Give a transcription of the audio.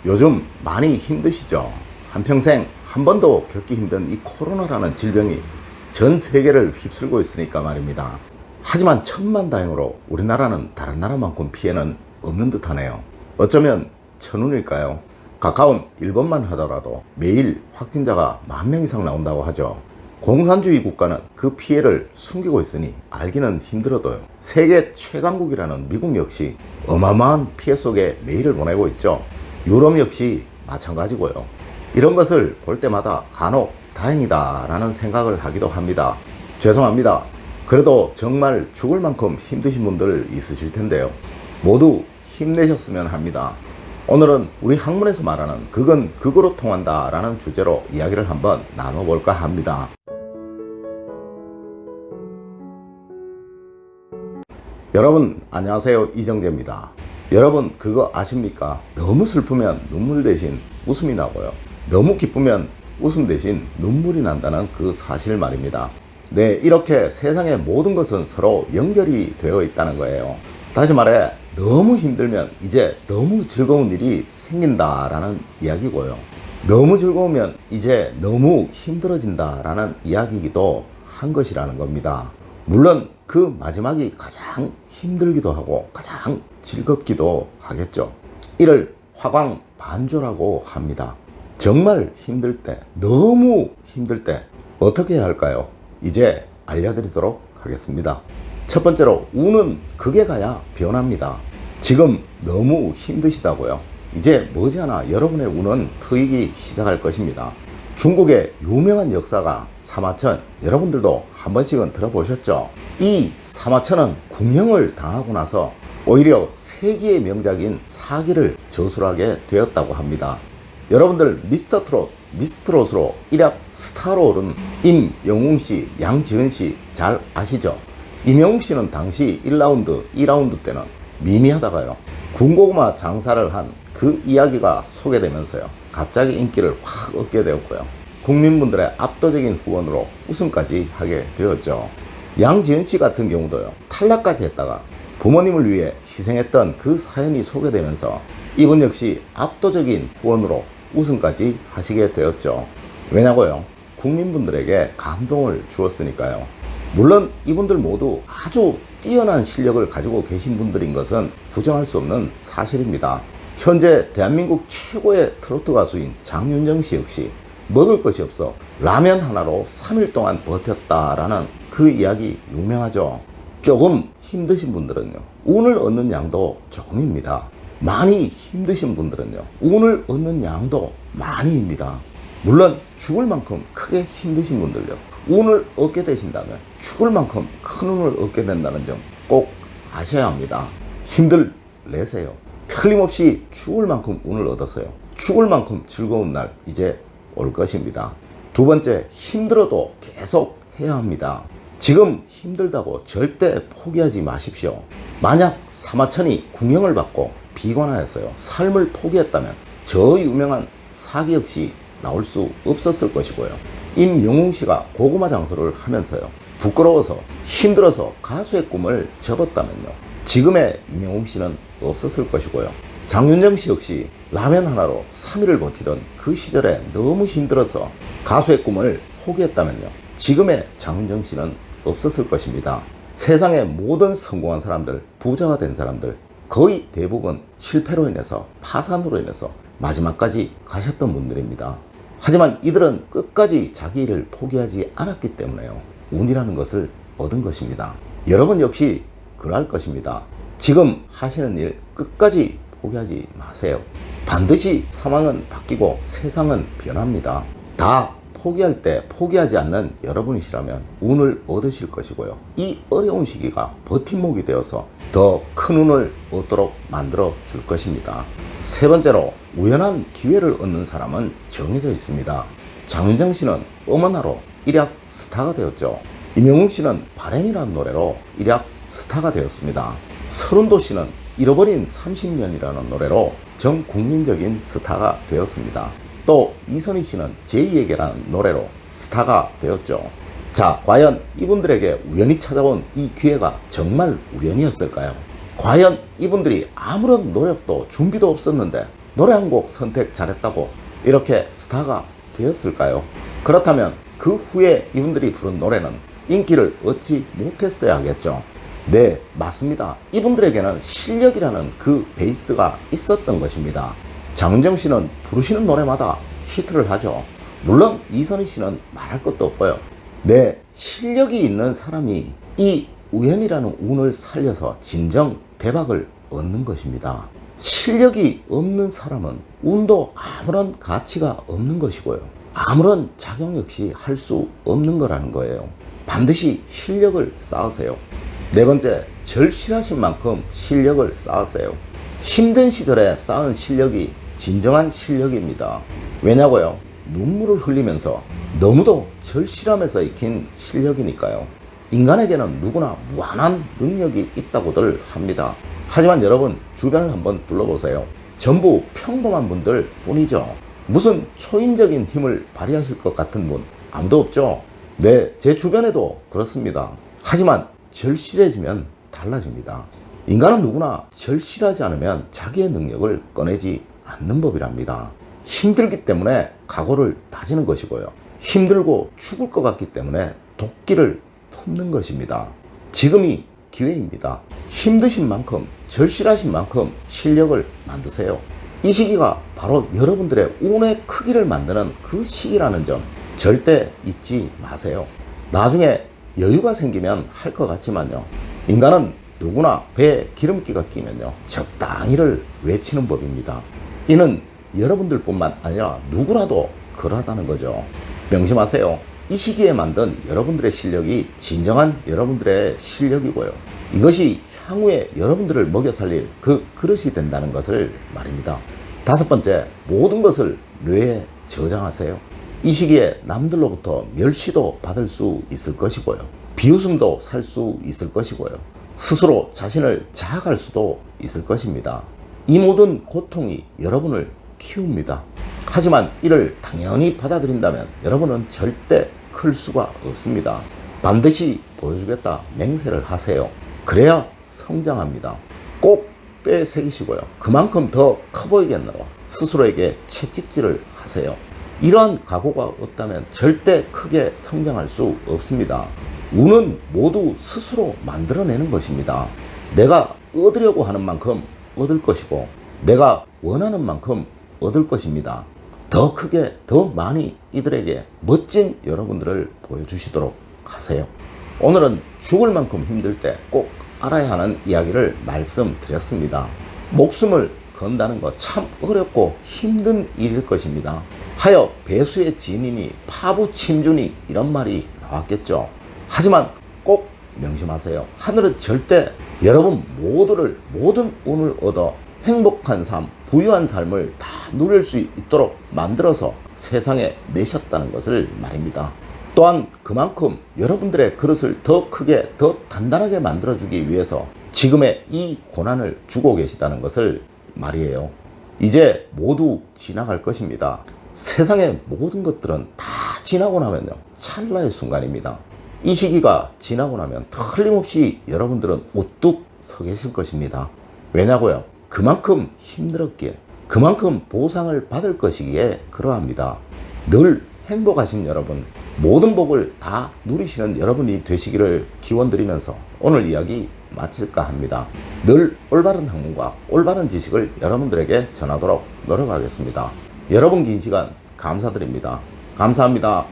요즘 많이 힘드시죠? 한평생 한 번도 겪기 힘든 이 코로나라는 질병이 전 세계를 휩쓸고 있으니까 말입니다. 하지만 천만다행으로 우리나라는 다른 나라만큼 피해는 없는 듯하네요. 어쩌면 천운일까요? 가까운 일본만 하더라도 매일 확진자가 10,000명 이상 나온다고 하죠. 공산주의 국가는 그 피해를 숨기고 있으니 알기는 힘들어도요. 세계 최강국이라는 미국 역시 어마어마한 피해 속에 매일을 보내고 있죠. 유럽 역시 마찬가지고요. 이런 것을 볼 때마다 간혹 다행이다 라는 생각을 하기도 합니다. 죄송합니다. 그래도 정말 죽을 만큼 힘드신 분들 있으실 텐데요. 모두 힘내셨으면 합니다. 오늘은 우리 학문에서 말하는 극은 극으로 통한다 라는 주제로 이야기를 한번 나눠볼까 합니다. 여러분 안녕하세요, 이정재입니다. 여러분 그거 아십니까? 너무 슬프면 눈물 대신 웃음이 나고요, 너무 기쁘면 웃음 대신 눈물이 난다는 그 사실 말입니다. 네, 이렇게 세상의 모든 것은 서로 연결이 되어 있다는 거예요. 다시 말해, 너무 힘들면 이제 너무 즐거운 일이 생긴다라는 이야기고요, 너무 즐거우면 이제 너무 힘들어진다라는 이야기이기도 한 것이라는 겁니다. 물론 그 마지막이 가장 힘들기도 하고 가장 즐겁기도 하겠죠. 이를 화광반조라고 합니다. 정말 힘들 때, 너무 힘들 때 어떻게 해야 할까요? 이제 알려드리도록 하겠습니다. 첫 번째로, 운은 극에 가야 변합니다. 지금 너무 힘드시다고요? 이제 머지않아 여러분의 운은 트이기 시작할 것입니다. 중국의 유명한 역사가 사마천, 여러분들도 한 번씩은 들어보셨죠? 이 사마천은 궁형을 당하고 나서 오히려 세기의 명작인 사기를 저술하게 되었다고 합니다. 여러분들 미스터트롯, 미스트롯으로 일약 스타로 오른 임영웅씨, 양지은씨 잘 아시죠? 임영웅씨는 당시 1라운드, 2라운드 때는 미미하다가요, 군고구마 장사를 한 그 이야기가 소개되면서요, 갑자기 인기를 확 얻게 되었고요, 국민분들의 압도적인 후원으로 우승까지 하게 되었죠. 양지은씨 같은 경우도요, 탈락까지 했다가 부모님을 위해 희생했던 그 사연이 소개되면서 이분 역시 압도적인 후원으로 우승까지 하시게 되었죠. 왜냐고요? 국민분들에게 감동을 주었으니까요. 물론 이분들 모두 아주 뛰어난 실력을 가지고 계신 분들인 것은 부정할 수 없는 사실입니다. 현재 대한민국 최고의 트로트 가수인 장윤정 씨 역시 먹을 것이 없어 라면 하나로 3일 동안 버텼다라는 그 이야기 유명하죠. 조금 힘드신 분들은요, 운을 얻는 양도 조금입니다. 많이 힘드신 분들은요, 운을 얻는 양도 많이입니다. 물론 죽을 만큼 크게 힘드신 분들요, 운을 얻게 되신다면 죽을 만큼 큰 운을 얻게 된다는 점 꼭 아셔야 합니다. 힘들 내세요. 틀림없이 죽을 만큼 운을 얻었어요. 죽을 만큼 즐거운 날 이제 올 것입니다. 두 번째, 힘들어도 계속 해야 합니다. 지금 힘들다고 절대 포기하지 마십시오. 만약 사마천이 궁형을 받고 비관하였어요, 삶을 포기했다면 저 유명한 사기 역시 나올 수 없었을 것이고요, 임영웅씨가 고구마 장사를 하면서요, 부끄러워서 힘들어서 가수의 꿈을 접었다면요, 지금의 임영웅씨는 없었을 것이고요, 장윤정씨 역시 라면 하나로 3일을 버티던 그 시절에 너무 힘들어서 가수의 꿈을 포기했다면요, 지금의 장윤정씨는 없었을 것입니다. 세상의 모든 성공한 사람들, 부자가 된 사람들 거의 대부분 실패로 인해서, 파산으로 인해서 마지막까지 가셨던 분들입니다. 하지만 이들은 끝까지 자기 일을 포기하지 않았기 때문에요, 운이라는 것을 얻은 것입니다. 여러분 역시 그러할 것입니다. 지금 하시는 일 끝까지 포기하지 마세요. 반드시 상황은 바뀌고 세상은 변합니다. 다 포기할 때 포기하지 않는 여러분이시라면 운을 얻으실 것이고요, 이 어려운 시기가 버팀목이 되어서 더 큰 운을 얻도록 만들어 줄 것입니다. 세 번째로, 우연한 기회를 얻는 사람은 정해져 있습니다. 장윤정 씨는 어머나로 일약 스타가 되었죠. 임영웅 씨는 바람이라는 노래로 일약 스타가 되었습니다. 서른도 씨는 잃어버린 30년이라는 노래로 전 국민적인 스타가 되었습니다. 또 이선희 씨는 제2에게라는 노래로 스타가 되었죠. 자, 과연 이분들에게 우연히 찾아온 이 기회가 정말 우연이었을까요? 과연 이분들이 아무런 노력도 준비도 없었는데 노래 한 곡 선택 잘했다고 이렇게 스타가 되었을까요? 그렇다면 그 후에 이분들이 부른 노래는 인기를 얻지 못했어야 하겠죠. 네, 맞습니다. 이분들에게는 실력이라는 그 베이스가 있었던 것입니다. 장윤정 씨는 부르시는 노래마다 히트를 하죠. 물론 이선희 씨는 말할 것도 없고요. 네, 실력이 있는 사람이 이 우연이라는 운을 살려서 진정 대박을 얻는 것입니다. 실력이 없는 사람은 운도 아무런 가치가 없는 것이고요. 아무런 작용 역시 할 수 없는 거라는 거예요. 반드시 실력을 쌓으세요. 네 번째, 절실하신 만큼 실력을 쌓으세요. 힘든 시절에 쌓은 실력이 진정한 실력입니다. 왜냐고요? 눈물을 흘리면서 너무도 절실함에서 익힌 실력이니까요. 인간에게는 누구나 무한한 능력이 있다고들 합니다. 하지만 여러분 주변을 한번 둘러보세요. 전부 평범한 분들 뿐이죠. 무슨 초인적인 힘을 발휘하실 것 같은 분 아무도 없죠. 네, 제 주변에도 그렇습니다. 하지만 절실해지면 달라집니다. 인간은 누구나 절실하지 않으면 자기의 능력을 꺼내지 않는 법이랍니다. 힘들기 때문에 각오를 다지는 것이고요. 힘들고 죽을 것 같기 때문에 도끼를 품는 것입니다. 지금이 기회입니다. 힘드신 만큼, 절실하신 만큼 실력을 만드세요. 이 시기가 바로 여러분들의 운의 크기를 만드는 그 시기라는 점 절대 잊지 마세요. 나중에 여유가 생기면 할 것 같지만요. 인간은 누구나 배에 기름기가 끼면요. 적당히를 외치는 법입니다. 이는 여러분들뿐만 아니라 누구라도 그러하다는 거죠. 명심하세요. 이 시기에 만든 여러분들의 실력이 진정한 여러분들의 실력이고요. 이것이 향후에 여러분들을 먹여 살릴 그 그릇이 된다는 것을 말입니다. 다섯 번째, 모든 것을 뇌에 저장하세요. 이 시기에 남들로부터 멸시도 받을 수 있을 것이고요. 비웃음도 살 수 있을 것이고요. 스스로 자신을 자학할 수도 있을 것입니다. 이 모든 고통이 여러분을 키웁니다. 하지만 이를 당연히 받아들인다면 여러분은 절대 클 수가 없습니다. 반드시 보여주겠다 맹세를 하세요. 그래야 성장합니다. 꼭 빼새기시고요. 그만큼 더 커 보이겠노라 스스로에게 채찍질을 하세요. 이러한 각오가 없다면 절대 크게 성장할 수 없습니다. 운은 모두 스스로 만들어내는 것입니다. 내가 얻으려고 하는 만큼 얻을 것이고 내가 원하는 만큼 얻을 것입니다. 더 크게 더 많이 이들에게 멋진 여러분들을 보여주시도록 하세요. 오늘은 죽을 만큼 힘들 때 꼭 알아야 하는 이야기를 말씀드렸습니다. 목숨을 건다는 거 참 어렵고 힘든 일일 것입니다. 하여 배수의 진이니 파부침주니 이런 말이 나왔겠죠. 하지만 꼭 명심하세요. 하늘은 절대 여러분 모두를 모든 운을 얻어 행복한 삶, 부유한 삶을 다 누릴 수 있도록 만들어서 세상에 내셨다는 것을 말입니다. 또한 그만큼 여러분들의 그릇을 더 크게 더 단단하게 만들어주기 위해서 지금의 이 고난을 주고 계시다는 것을 말이에요. 이제 모두 지나갈 것입니다. 세상의 모든 것들은 다 지나고 나면요 찰나의 순간입니다. 이 시기가 지나고 나면 틀림없이 여러분들은 우뚝 서 계실 것입니다. 왜냐고요? 그만큼 힘들었기에 그만큼 보상을 받을 것이기에 그러합니다. 늘 행복하신 여러분, 모든 복을 다 누리시는 여러분이 되시기를 기원드리면서 오늘 이야기 마칠까 합니다. 늘 올바른 학문과 올바른 지식을 여러분들에게 전하도록 노력하겠습니다. 여러분 긴 시간 감사드립니다. 감사합니다.